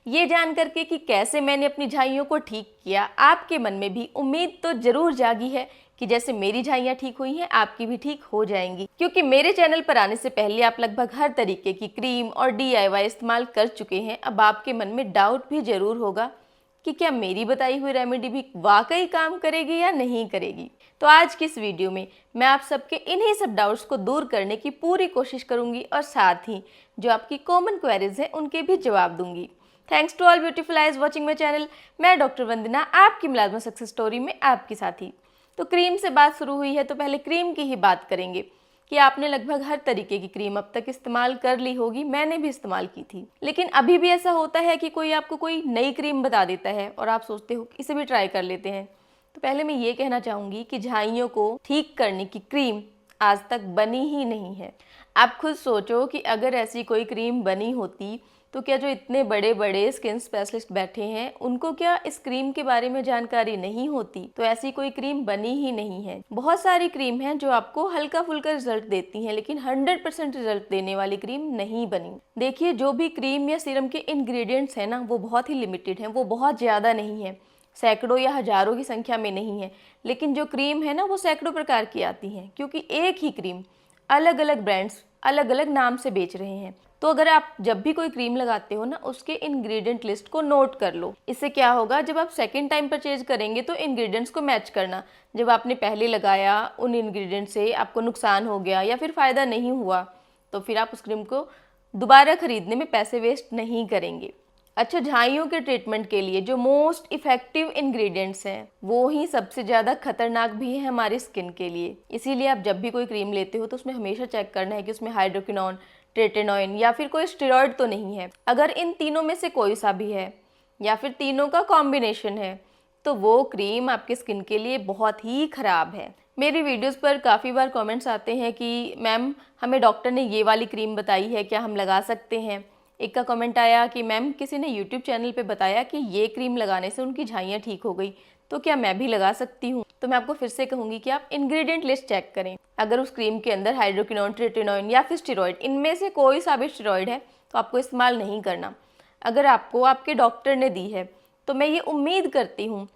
ये जान करके कि कैसे मैंने अपनी झाइयों को ठीक किया, आपके मन में भी उम्मीद तो जरूर जागी है कि जैसे मेरी झाइयाँ ठीक हुई हैं आपकी भी ठीक हो जाएंगी। क्योंकि मेरे चैनल पर आने से पहले आप लगभग हर तरीके की क्रीम और DIY इस्तेमाल कर चुके हैं। अब आपके मन में डाउट भी जरूर होगा कि क्या मेरी बताई हुई रेमेडी भी वाकई काम करेगी या नहीं करेगी। तो आज की इस वीडियो में मैं आप सबके इन्हीं सब डाउट्स को दूर करने की पूरी कोशिश करूंगी और साथ ही जो आपकी कॉमन क्वेरीज हैं उनके भी जवाब दूंगी। Thanks to all beautiful eyes watching my channel. मैं डॉक्टर वंदना, आपकी मिलाज़मा सक्सेस स्टोरी में आपकी साथी। तो क्रीम से बात शुरू हुई है तो पहले क्रीम की ही बात करेंगे कि आपने लगभग हर तरीके की क्रीम अब तक इस्तेमाल कर ली होगी, मैंने भी इस्तेमाल की थी। लेकिन अभी भी ऐसा होता है कि कोई आपको कोई नई क्रीम बता देता है और आप सोचते हो कि इसे भी ट्राई कर लेते हैं। तो पहले मैं ये कहना चाहूँगी कि झाइयों को ठीक करने की क्रीम आज तक बनी ही नहीं है। आप खुद सोचो कि अगर ऐसी कोई क्रीम बनी होती तो क्या जो इतने बड़े बड़े स्किन स्पेशलिस्ट बैठे हैं उनको क्या इस क्रीम के बारे में जानकारी नहीं होती। तो ऐसी कोई क्रीम बनी ही नहीं है। बहुत सारी क्रीम हैं जो आपको हल्का फुल्का रिजल्ट देती हैं, लेकिन 100% रिजल्ट देने वाली क्रीम नहीं बनी। देखिए, जो भी क्रीम या सीरम के इंग्रेडिएंट्स हैं ना, वो बहुत ही लिमिटेड हैं, वो बहुत ज़्यादा नहीं है, सैकड़ों या हजारों की संख्या में नहीं है। लेकिन जो क्रीम है ना, वो सैकड़ों प्रकार की आती हैं, क्योंकि एक ही क्रीम अलग अलग ब्रांड्स अलग अलग नाम से बेच रहे हैं। तो अगर आप जब भी कोई क्रीम लगाते हो ना, उसके इंग्रेडिएंट लिस्ट को नोट कर लो। इससे क्या होगा, जब आप सेकंड टाइम परचेज करेंगे तो इंग्रेडिएंट्स को मैच करना। जब आपने पहले लगाया, उन इंग्रेडिएंट से आपको नुकसान हो गया या फिर फ़ायदा नहीं हुआ, तो फिर आप उस क्रीम को दोबारा खरीदने में पैसे वेस्ट नहीं करेंगे। अच्छा, झाइयों के ट्रीटमेंट के लिए जो मोस्ट इफेक्टिव इंग्रेडिएंट्स हैं वो ही सबसे ज़्यादा खतरनाक भी है हमारी स्किन के लिए। इसीलिए आप जब भी कोई क्रीम लेते हो तो उसमें हमेशा चेक करना है कि उसमें हाइड्रोक्विनोन, ट्रेटेनॉइन या फिर कोई स्टेरॉइड तो नहीं है। अगर इन तीनों में से कोई सा भी है या फिर तीनों का कॉम्बिनेशन है तो वो क्रीम आपके स्किन के लिए बहुत ही ख़राब है। मेरी वीडियोस पर काफ़ी बार कमेंट्स आते हैं कि मैम हमें डॉक्टर ने ये वाली क्रीम बताई है, क्या हम लगा सकते हैं। एक का कमेंट आया कि मैम किसी ने यूट्यूब चैनल पे बताया कि ये क्रीम लगाने से उनकी झाइयाँ ठीक हो गई, तो क्या मैं भी लगा सकती हूँ। तो मैं आपको फिर से कहूँगी कि आप इंग्रेडिएंट लिस्ट चेक करें। अगर उस क्रीम के अंदर हाइड्रोक्विनोन, ट्रेटेनॉइन या फिर स्टेरॉइड, इनमें से कोई सा भी स्टेरॉइड है तो आपको इस्तेमाल नहीं करना। अगर आपको आपके डॉक्टर ने दी है तो मैं ये उम्मीद करती हूँ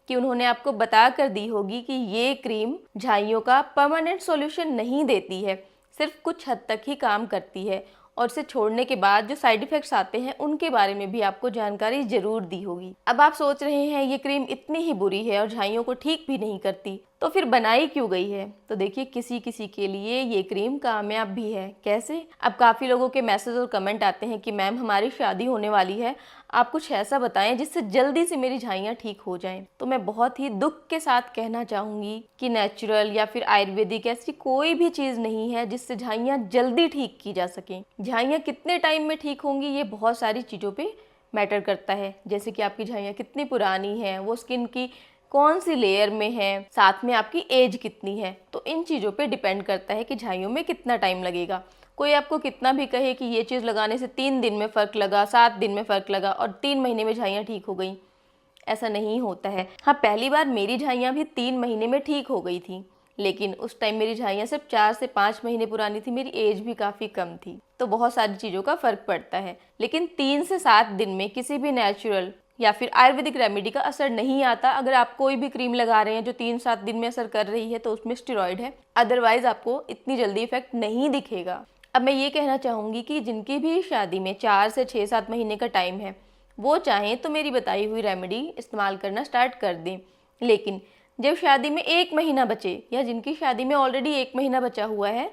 कि उन्होंने आपको बता कर दी होगी कि ये क्रीम झाइयों का परमानेंट सॉल्यूशन नहीं देती है, सिर्फ कुछ हद तक ही काम करती है और इसे छोड़ने के बाद जो साइड इफ़ेक्ट्स आते हैं उनके बारे में भी आपको जानकारी ज़रूर दी होगी। अब आप सोच रहे हैं ये क्रीम इतनी ही बुरी है और झाइयों को ठीक भी नहीं करती, तो फिर बनाई क्यों गई है। तो देखिए, किसी किसी के लिए ये क्रीम कामयाब भी है। कैसे? अब काफ़ी लोगों के मैसेज और कमेंट आते हैं कि मैम हमारी शादी होने वाली है, आप कुछ ऐसा बताएं जिससे जल्दी से मेरी झाइयाँ ठीक हो जाएं। तो मैं बहुत ही दुख के साथ कहना चाहूँगी कि नेचुरल या फिर आयुर्वेदिक ऐसी कोई भी चीज़ नहीं है जिससे झाइयाँ जल्दी ठीक की जा सकें। झाइयाँ कितने टाइम में ठीक होंगी ये बहुत सारी चीज़ों पे मैटर करता है, जैसे कि आपकी झाइयाँ कितनी पुरानी हैं, वो स्किन की कौन सी लेयर में है, साथ में आपकी एज कितनी है। तो इन चीज़ों पे डिपेंड करता है कि झाइयों में कितना टाइम लगेगा। कोई आपको कितना भी कहे कि ये चीज़ लगाने से 3 दिन में फ़र्क लगा, 7 दिन में फ़र्क लगा और 3 महीने में झाइयाँ ठीक हो गई, ऐसा नहीं होता है। हाँ, पहली बार मेरी झाइयाँ भी 3 महीने में ठीक हो गई थी, लेकिन उस टाइम मेरी झाइयाँ सिर्फ 4 से 5 महीने पुरानी थी, मेरी एज भी काफ़ी कम थी। तो बहुत सारी चीज़ों का फ़र्क पड़ता है, लेकिन 3 से 7 दिन में किसी भी नेचुरल या फिर आयुर्वेदिक रेमेडी का असर नहीं आता। अगर आप कोई भी क्रीम लगा रहे हैं जो 3-7 दिन में असर कर रही है तो उसमें स्टेरॉइड है, अदरवाइज आपको इतनी जल्दी इफेक्ट नहीं दिखेगा। अब मैं ये कहना चाहूँगी कि जिनकी भी शादी में 4 से 6-7 महीने का टाइम है वो चाहें तो मेरी बताई हुई रेमेडी इस्तेमाल करना स्टार्ट कर दें। लेकिन जब शादी में 1 महीना बचे या जिनकी शादी में ऑलरेडी 1 महीना बचा हुआ है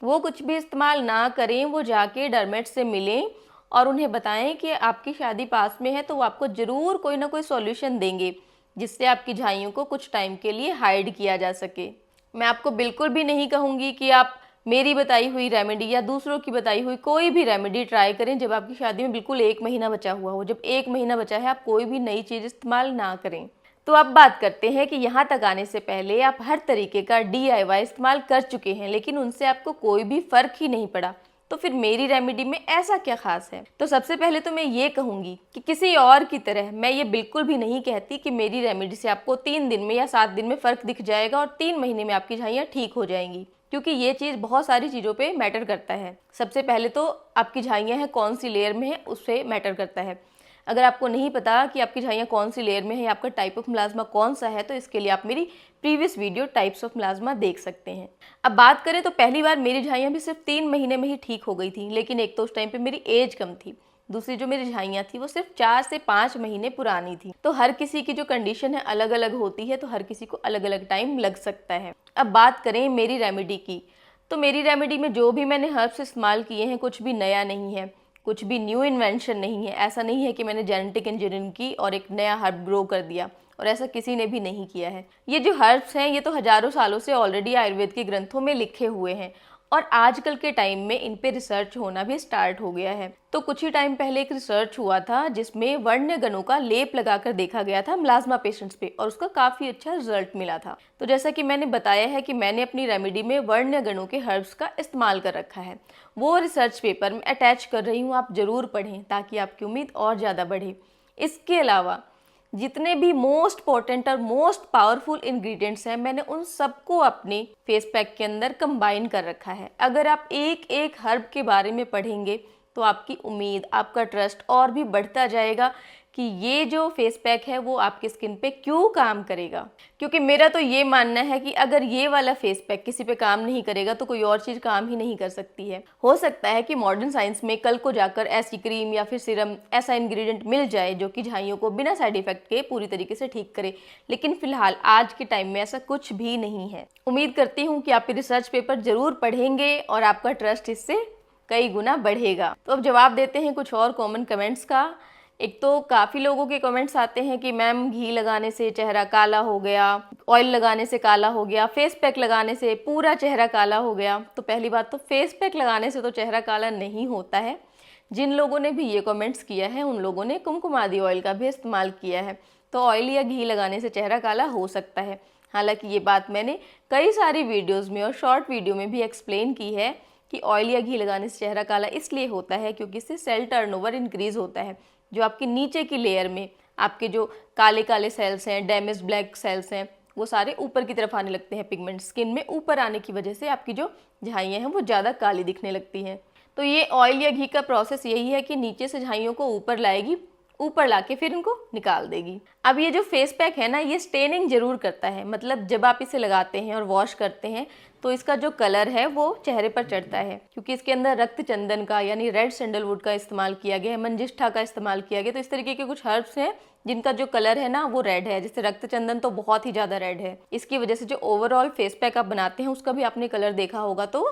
वो कुछ भी इस्तेमाल ना करें, वो जाके डरमेट से मिलें और उन्हें बताएं कि आपकी शादी पास में है तो वो आपको ज़रूर कोई ना कोई सॉल्यूशन देंगे जिससे आपकी झाइयों को कुछ टाइम के लिए हाइड किया जा सके। मैं आपको बिल्कुल भी नहीं कहूँगी कि आप मेरी बताई हुई रेमेडी या दूसरों की बताई हुई कोई भी रेमेडी ट्राई करें जब आपकी शादी में बिल्कुल 1 महीना बचा हुआ हो। जब 1 महीना बचा है आप कोई भी नई चीज़ इस्तेमाल ना करें। तो अब बात करते हैं कि यहाँ तक आने से पहले आप हर तरीके का DIY इस्तेमाल कर चुके हैं लेकिन उनसे आपको कोई भी फ़र्क ही नहीं पड़ा, तो फिर मेरी रेमेडी में ऐसा क्या खास है। तो सबसे पहले तो मैं ये कहूँगी कि किसी और की तरह मैं ये बिल्कुल भी नहीं कहती कि मेरी रेमेडी से आपको 3 दिन में या 7 दिन में फ़र्क दिख जाएगा और 3 महीने में आपकी झाइयाँ ठीक हो जाएंगी, क्योंकि ये चीज़ बहुत सारी चीज़ों पे मैटर करता है। सबसे पहले तो आपकी झाइयाँ हैं कौन सी लेयर में है, उससे मैटर करता है। अगर आपको नहीं पता कि आपकी झाइयाँ कौन सी लेयर में है या आपका टाइप ऑफ मिलाज़्मा कौन सा है, तो इसके लिए आप मेरी प्रीवियस वीडियो टाइप्स ऑफ मिलाज़्मा देख सकते हैं। अब बात करें तो पहली बार मेरी झाइयाँ भी सिर्फ 3 महीने में ही ठीक हो गई थी, लेकिन एक तो उस टाइम पे मेरी एज कम थी, दूसरी जो मेरी झाइयाँ थी वो सिर्फ 4 से 5 महीने पुरानी थी। तो हर किसी की जो कंडीशन है अलग अलग होती है, तो हर किसी को अलग अलग टाइम लग सकता है। अब बात करें मेरी रेमेडी की, तो मेरी रेमेडी में जो भी मैंने हर्ब्स इस्तेमाल किए हैं कुछ भी नया नहीं है, कुछ भी न्यू इन्वेंशन नहीं है। ऐसा नहीं है कि मैंने जेनेटिक इंजीनियरिंग की और एक नया हर्ब ग्रो कर दिया, और ऐसा किसी ने भी नहीं किया है। ये जो हर्ब्स हैं ये तो हजारों सालों से ऑलरेडी आयुर्वेद के ग्रंथों में लिखे हुए हैं, और आजकल के टाइम में इन पे रिसर्च होना भी स्टार्ट हो गया है। तो कुछ ही टाइम पहले एक रिसर्च हुआ था जिसमें वन्य गणों का लेप लगाकर देखा गया था मिलाज़्मा पेशेंट्स पे, और उसका काफ़ी अच्छा रिजल्ट मिला था। तो जैसा कि मैंने बताया है कि मैंने अपनी रेमेडी में वन्य गणों के हर्ब्स का इस्तेमाल कर रखा है, वो रिसर्च पेपर में अटैच कर रही हूँ, आप ज़रूर पढ़ें ताकि आपकी उम्मीद और ज़्यादा बढ़े। इसके अलावा जितने भी मोस्ट पोटेंट और मोस्ट पावरफुल इंग्रेडिएंट्स हैं, मैंने उन सबको अपने फेस पैक के अंदर कंबाइन कर रखा है। अगर आप एक एक हर्ब के बारे में पढ़ेंगे तो आपकी उम्मीद, आपका ट्रस्ट और भी बढ़ता जाएगा कि ये जो फेस पैक है वो आपकी स्किन पे क्यों काम करेगा। क्योंकि मेरा तो ये मानना है कि अगर ये वाला फेस पैक किसी पे काम नहीं करेगा तो कोई और चीज़ काम ही नहीं कर सकती है। हो सकता है कि मॉडर्न साइंस में कल को जाकर ऐसी क्रीम या फिर सिरम, ऐसा इंग्रेडिएंट मिल जाए जो कि झाइयों को बिना साइड इफेक्ट के पूरी तरीके से ठीक करे, लेकिन फिलहाल आज के टाइम में ऐसा कुछ भी नहीं है। उम्मीद करती हूँ कि आप रिसर्च पेपर जरूर पढ़ेंगे और आपका ट्रस्ट इससे कई गुना बढ़ेगा। तो अब जवाब देते हैं कुछ और कॉमन कमेंट्स का। एक तो काफ़ी लोगों के कमेंट्स आते हैं कि मैम घी लगाने से चेहरा काला हो गया, ऑयल लगाने से काला हो गया, फेस पैक लगाने से पूरा चेहरा काला हो गया। तो पहली बात तो फेस पैक लगाने से तो चेहरा काला नहीं होता है। जिन लोगों ने भी ये कमेंट्स किया है उन लोगों ने कुमकुमादी ऑयल का भी इस्तेमाल किया है। तो ऑयल या घी लगाने से चेहरा काला हो सकता है। हालांकि ये बात मैंने कई सारी वीडियोज़ में और शॉर्ट वीडियो में भी एक्सप्लेन की है कि ऑयल या घी लगाने से चेहरा काला इसलिए होता है क्योंकि इससे सेल टर्नओवर इंक्रीज़ होता है। जो आपकी नीचे की लेयर में आपके जो काले काले सेल्स हैं, डैमेज ब्लैक सेल्स हैं, वो सारे ऊपर की तरफ आने लगते हैं। पिगमेंट स्किन में ऊपर आने की वजह से आपकी जो झाइयाँ हैं वो ज़्यादा काली दिखने लगती हैं। तो ये ऑयल या घी का प्रोसेस यही है कि नीचे से झाइयों को ऊपर लाएगी, ऊपर लाके फिर इनको निकाल देगी। अब ये जो फेस पैक है ना, ये स्टेनिंग जरूर करता है। मतलब जब आप इसे लगाते हैं और वॉश करते हैं तो इसका जो कलर है वो चेहरे पर चढ़ता है, क्योंकि इसके अंदर रक्त चंदन का यानी रेड सैंडलवुड का इस्तेमाल किया गया है, मंजिष्ठा का इस्तेमाल किया गया। तो इस तरीके के कुछ हर्ब्स हैं जिनका जो कलर है ना वो रेड है। जैसे रक्त चंदन तो बहुत ही ज़्यादा रेड है। इसकी वजह से जो ओवरऑल फेस पैक आप बनाते हैं उसका भी आपने कलर देखा होगा तो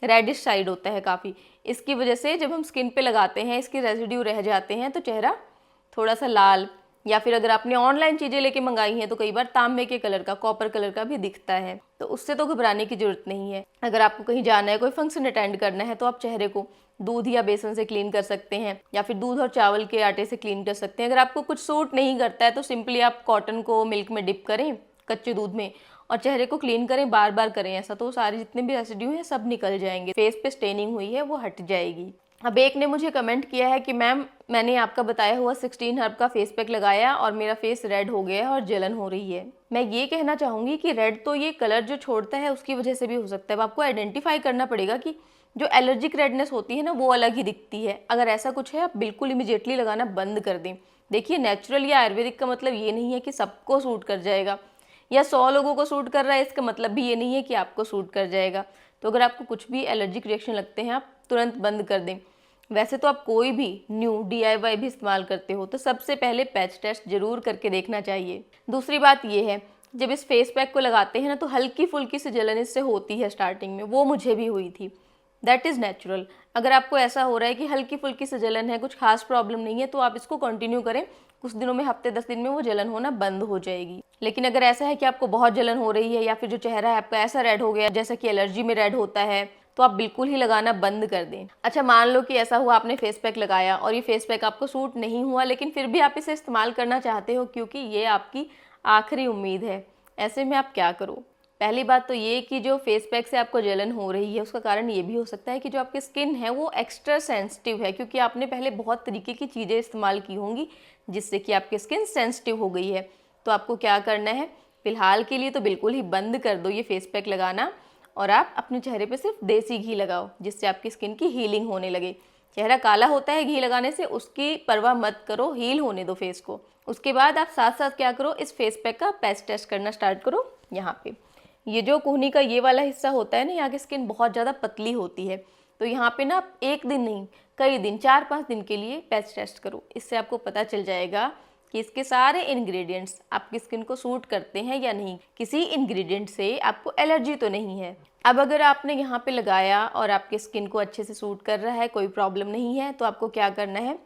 रेडिश साइड होता है काफ़ी। इसकी वजह से जब हम स्किन पे लगाते हैं इसके रेजिड्यू रह जाते हैं तो चेहरा थोड़ा सा लाल, या फिर अगर आपने ऑनलाइन चीज़ें लेके मंगाई हैं तो कई बार तांबे के कलर का, कॉपर कलर का भी दिखता है। तो उससे तो घबराने की जरूरत नहीं है। अगर आपको कहीं जाना है, कोई फंक्शन अटेंड करना है, तो आप चेहरे को दूध या बेसन से क्लीन कर सकते हैं, या फिर दूध और चावल के आटे से क्लीन कर सकते हैं। अगर आपको कुछ सूट नहीं करता है तो सिंपली आप कॉटन को मिल्क में डिप करें, कच्चे दूध में, और चेहरे को क्लीन करें, बार बार करें ऐसा, तो सारे जितने भी रेसिड्यू हैं सब निकल जाएंगे। फेस पे स्टेनिंग हुई है वो हट जाएगी। अब एक ने मुझे कमेंट किया है कि मैम मैंने आपका बताया हुआ 16 हर्ब का फेस पैक लगाया और मेरा फेस रेड हो गया है और जलन हो रही है। मैं ये कहना चाहूँगी कि रेड तो ये कलर जो छोड़ता है उसकी वजह से भी हो सकता है। अब आपको आइडेंटिफाई करना पड़ेगा कि जो एलर्जिक रेडनेस होती है ना वो अलग ही दिखती है। अगर ऐसा कुछ है आप बिल्कुल इमीडिएटली लगाना बंद कर दें। देखिए, नेचुरल या आयुर्वेदिक का मतलब ये नहीं है कि सबको सूट कर जाएगा, या 100 लोगों को सूट कर रहा है इसका मतलब भी ये नहीं है कि आपको सूट कर जाएगा। तो अगर आपको कुछ भी एलर्जिक रिएक्शन लगते हैं आप तुरंत बंद कर दें। वैसे तो आप कोई भी न्यू DIY भी इस्तेमाल करते हो तो सबसे पहले पैच टेस्ट जरूर करके देखना चाहिए। दूसरी बात ये है, जब इस फेस पैक को लगाते हैं ना तो हल्की फुल्की सी जलन इससे होती है स्टार्टिंग में, वो मुझे भी हुई थी। That is natural. अगर आपको ऐसा हो रहा है कि हल्की फुल्की सी जलन है, कुछ खास प्रॉब्लम नहीं है, तो आप इसको कंटिन्यू करें। कुछ दिनों में, हफ्ते 10 दिन में वो जलन होना बंद हो जाएगी। लेकिन अगर ऐसा है कि आपको बहुत जलन हो रही है या फिर जो चेहरा है आपका ऐसा रेड हो गया जैसा कि एलर्जी में रेड होता है, तो आप बिल्कुल ही लगाना बंद कर दें। अच्छा, मान लो कि ऐसा हुआ आपने फेस पैक लगाया और ये फेस पैक आपको सूट नहीं हुआ, लेकिन फिर भी आप इसे इस्तेमाल करना चाहते हो क्योंकि ये आपकी आखिरी उम्मीद है। ऐसे में आप क्या करो? पहली बात तो ये कि जो फेस पैक से आपको जलन हो रही है उसका कारण ये भी हो सकता है कि जो आपकी स्किन है वो एक्स्ट्रा सेंसिटिव है, क्योंकि आपने पहले बहुत तरीके की चीज़ें इस्तेमाल की होंगी जिससे कि आपकी स्किन सेंसिटिव हो गई है। तो आपको क्या करना है, फिलहाल के लिए तो बिल्कुल ही बंद कर दो ये फेस पैक लगाना, और आप अपने चेहरे पे सिर्फ देसी घी लगाओ जिससे आपकी स्किन की हीलिंग होने लगे। चेहरा काला होता है घी लगाने से, उसकी परवाह मत करो, हील होने दो फेस को। उसके बाद आप साथ साथ क्या करो, इस फेस पैक का पैच टेस्ट करना स्टार्ट करो। यहाँ पे ये जो कोहनी का ये वाला हिस्सा होता है ना, यहाँ की स्किन बहुत ज़्यादा पतली होती है, तो यहाँ पे ना आप एक दिन नहीं कई दिन 4-5 दिन के लिए पैच टेस्ट करो। इससे आपको पता चल जाएगा कि इसके सारे इंग्रेडिएंट्स आपकी स्किन को सूट करते हैं या नहीं, किसी इंग्रेडिएंट से आपको एलर्जी तो नहीं है। अब अगर आपने यहाँ पे लगाया और आपकी स्किन को अच्छे से सूट कर रहा है, कोई प्रॉब्लम नहीं है, तो आपको क्या करना है,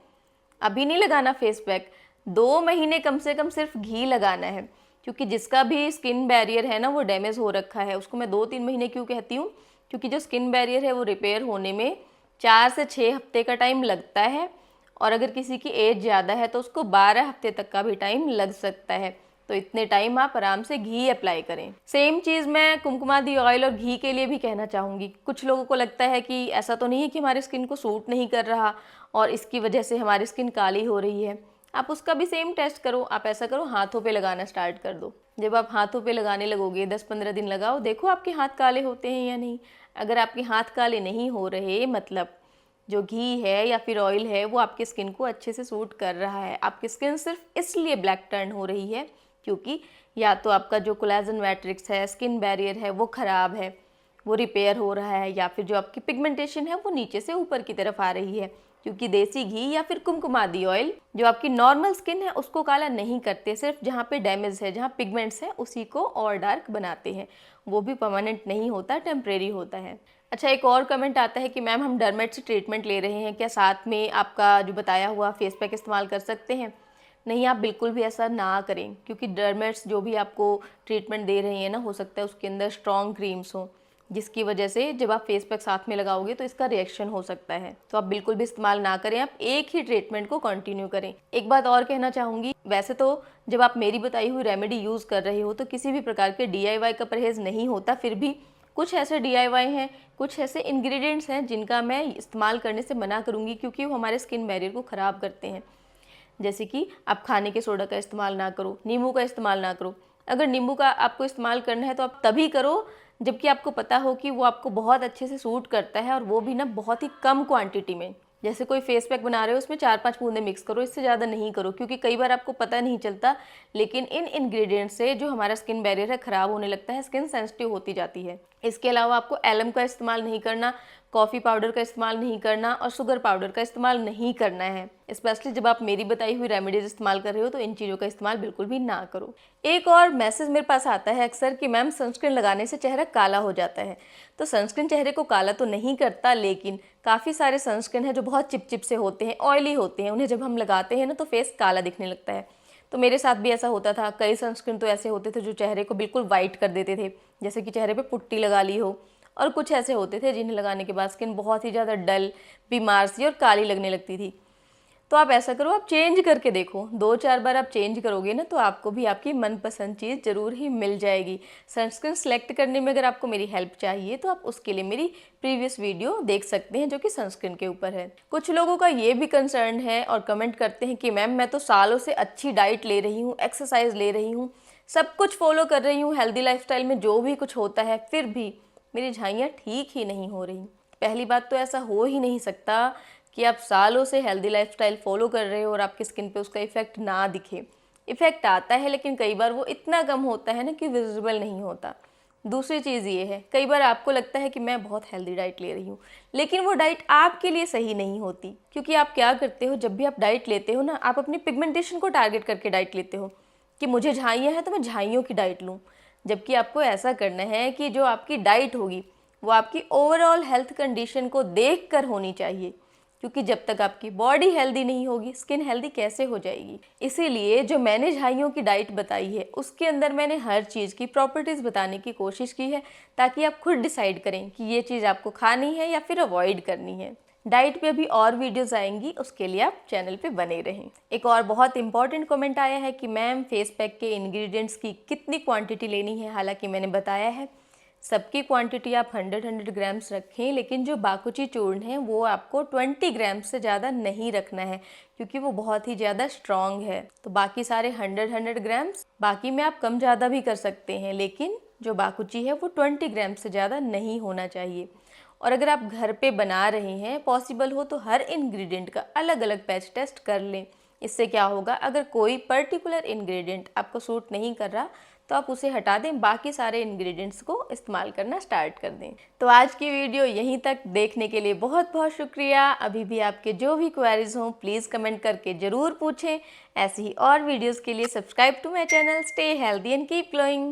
अभी नहीं लगाना फेस पैक, 2 महीने कम से कम सिर्फ घी लगाना है। क्योंकि जिसका भी स्किन बैरियर है ना वो डैमेज हो रखा है, उसको मैं 2-3 महीने क्यों कहती हूँ, क्योंकि जो स्किन बैरियर है वो रिपेयर होने में 4 से 6 हफ्ते का टाइम लगता है, और अगर किसी की एज ज़्यादा है तो उसको 12 हफ्ते तक का भी टाइम लग सकता है। तो इतने टाइम आप आराम से घी अप्लाई करें। सेम चीज़ मैं कुमकुमादी ऑयल और घी के लिए भी कहना चाहूँगी। कुछ लोगों को लगता है कि ऐसा तो नहीं है कि हमारी स्किन को सूट नहीं कर रहा और इसकी वजह से हमारी स्किन काली हो रही है। आप उसका भी सेम टेस्ट करो। आप ऐसा करो, हाथों पे लगाना स्टार्ट कर दो। जब आप हाथों पे लगाने लगोगे, 10-15 दिन लगाओ, देखो आपके हाथ काले होते हैं या नहीं। अगर आपके हाथ काले नहीं हो रहे, मतलब जो घी है या फिर ऑयल है वो आपकी स्किन को अच्छे से सूट कर रहा है। आपकी स्किन सिर्फ इसलिए ब्लैक टर्न हो रही है क्योंकि या तो आपका जो कोलेजन मैट्रिक्स है, स्किन बैरियर है, वो ख़राब है, वो रिपेयर हो रहा है, या फिर जो आपकी पिगमेंटेशन है वो नीचे से ऊपर की तरफ आ रही है। क्योंकि देसी घी या फिर कुमकुमादी ऑयल जो आपकी नॉर्मल स्किन है उसको काला नहीं करते, सिर्फ जहाँ पे डैमेज है, जहाँ पिगमेंट्स है उसी को और डार्क बनाते हैं। वो भी परमानेंट नहीं होता, टेम्परेरी होता है। अच्छा, एक और कमेंट आता है कि मैम हम डर्मेट से ट्रीटमेंट ले रहे हैं, क्या साथ में आपका जो बताया हुआ फेस पैक इस्तेमाल कर सकते हैं? नहीं, आप बिल्कुल भी ऐसा ना करें, क्योंकि डर्मेट्स जो भी आपको ट्रीटमेंट दे रही हैं ना, हो सकता है उसके अंदर स्ट्रॉन्ग क्रीम्स हों, जिसकी वजह से जब आप फेस पैक साथ में लगाओगे तो इसका रिएक्शन हो सकता है। तो आप बिल्कुल भी इस्तेमाल ना करें, आप एक ही ट्रीटमेंट को कंटिन्यू करें। एक बात और कहना चाहूँगी, वैसे तो जब आप मेरी बताई हुई रेमेडी यूज़ कर रहे हो तो किसी भी प्रकार के DIY का परहेज़ नहीं होता, फिर भी कुछ ऐसे DIY हैं, कुछ ऐसे इंग्रेडिएंट्स हैं जिनका मैं इस्तेमाल करने से मना करूँगी, क्योंकि वो हमारे स्किन बैरियर को ख़राब करते हैं। जैसे कि आप खाने के सोडा का इस्तेमाल ना करो, नींबू का इस्तेमाल ना करो। अगर नींबू का आपको इस्तेमाल करना है तो आप तभी करो जबकि आपको पता हो कि वो आपको बहुत अच्छे से सूट करता है, और वो भी ना बहुत ही कम क्वांटिटी में। जैसे कोई फेस पैक बना रहे हो उसमें 4-5 बूंदे मिक्स करो, इससे ज़्यादा नहीं करो, क्योंकि कई बार आपको पता नहीं चलता, लेकिन इन इंग्रेडिएंट्स से जो हमारा स्किन बैरियर है ख़राब होने लगता है, स्किन सेंसिटिव होती जाती है। इसके अलावा आपको एलम का इस्तेमाल नहीं करना, कॉफ़ी पाउडर का इस्तेमाल नहीं करना और शुगर पाउडर का इस्तेमाल नहीं करना है। स्पेशली जब आप मेरी बताई हुई रेमेडीज इस्तेमाल कर रहे हो तो इन चीज़ों का इस्तेमाल बिल्कुल भी ना करो। एक और मैसेज मेरे पास आता है अक्सर कि मैम सनस्क्रीन लगाने से चेहरा काला हो जाता है। तो सनस्क्रीन चेहरे को काला तो नहीं करता, लेकिन काफ़ी सारे सनस्क्रीन है जो बहुत चिपचिप से होते हैं, ऑयली होते हैं, उन्हें जब हम लगाते हैं ना तो फेस काला दिखने लगता है। तो मेरे साथ भी ऐसा होता था। कई सनस्क्रीन तो ऐसे होते थे जो चेहरे को बिल्कुल वाइट कर देते थे, जैसे कि चेहरे पे पुट्टी लगा ली हो, और कुछ ऐसे होते थे जिन्हें लगाने के बाद स्किन बहुत ही ज़्यादा डल, बीमार सी और काली लगने लगती थी। तो आप ऐसा करो, आप चेंज करके देखो, 2-4 बार आप चेंज करोगे ना तो आपको भी आपकी मनपसंद चीज़ ज़रूर ही मिल जाएगी। सनस्क्रीन सेलेक्ट करने में अगर आपको मेरी हेल्प चाहिए तो आप उसके लिए मेरी प्रीवियस वीडियो देख सकते हैं जो कि सनस्क्रीन के ऊपर है। कुछ लोगों का ये भी कंसर्न है और कमेंट करते हैं कि मैम मैं तो सालों से अच्छी डाइट ले रही हूँ, एक्सरसाइज ले रही हूँ, सब कुछ फॉलो कर रही हूँ, हेल्दी लाइफस्टाइल में जो भी कुछ होता है, फिर भी मेरी झाइयाँ ठीक ही नहीं हो रही। पहली बात तो ऐसा हो ही नहीं सकता कि आप सालों से हेल्दी लाइफस्टाइल फॉलो कर रहे हो और आपकी स्किन पे उसका इफेक्ट ना दिखे। इफेक्ट आता है, लेकिन कई बार वो इतना कम होता है ना कि विजिबल नहीं होता। दूसरी चीज़ ये है, कई बार आपको लगता है कि मैं बहुत हेल्दी डाइट ले रही हूँ, लेकिन वो डाइट आपके लिए सही नहीं होती। क्योंकि आप क्या करते हो, जब भी आप डाइट लेते हो ना, आप अपनी पिगमेंटेशन को टारगेट करके डाइट लेते हो कि मुझे झाइयाँ हैं तो मैं झाइयों की डाइट लूँ। जबकि आपको ऐसा करना है कि जो आपकी डाइट होगी वो आपकी ओवरऑल हेल्थ कंडीशन को देखकर होनी चाहिए, क्योंकि जब तक आपकी बॉडी हेल्दी नहीं होगी स्किन हेल्दी कैसे हो जाएगी। इसीलिए जो मैंने झाइयों की डाइट बताई है उसके अंदर मैंने हर चीज़ की प्रॉपर्टीज़ बताने की कोशिश की है, ताकि आप खुद डिसाइड करें कि ये चीज़ आपको खानी है या फिर अवॉइड करनी है। डाइट पे अभी और वीडियोस आएंगी, उसके लिए आप चैनल पे बने रहें। एक और बहुत इंपॉर्टेंट कमेंट आया है कि मैम फेस पैक के इंग्रेडिएंट्स की कितनी क्वांटिटी लेनी है। हालांकि मैंने बताया है सबकी क्वांटिटी आप 100 ग्राम्स रखें, लेकिन जो बाकुची चूर्ण है वो आपको 20 ग्राम्स से ज़्यादा नहीं रखना है, क्योंकि वो बहुत ही ज़्यादा स्ट्रॉन्ग है। तो बाकी सारे 100 ग्राम्स, बाकी में आप कम ज़्यादा भी कर सकते हैं, लेकिन जो बाकुची है वो 20 ग्राम से ज़्यादा नहीं होना चाहिए। और अगर आप घर पे बना रहे हैं, पॉसिबल हो तो हर इंग्रेडिएंट का अलग अलग पैच टेस्ट कर लें। इससे क्या होगा, अगर कोई पर्टिकुलर इंग्रेडिएंट आपको सूट नहीं कर रहा तो आप उसे हटा दें, बाकी सारे इंग्रेडिएंट्स को इस्तेमाल करना स्टार्ट कर दें। तो आज की वीडियो यहीं तक देखने के लिए बहुत बहुत शुक्रिया। अभी भी आपके जो भी क्वेरीज हों प्लीज़ कमेंट करके ज़रूर पूछें। ऐसी ही और वीडियोज़ के लिए subscribe to my channel. Stay healthy and keep glowing.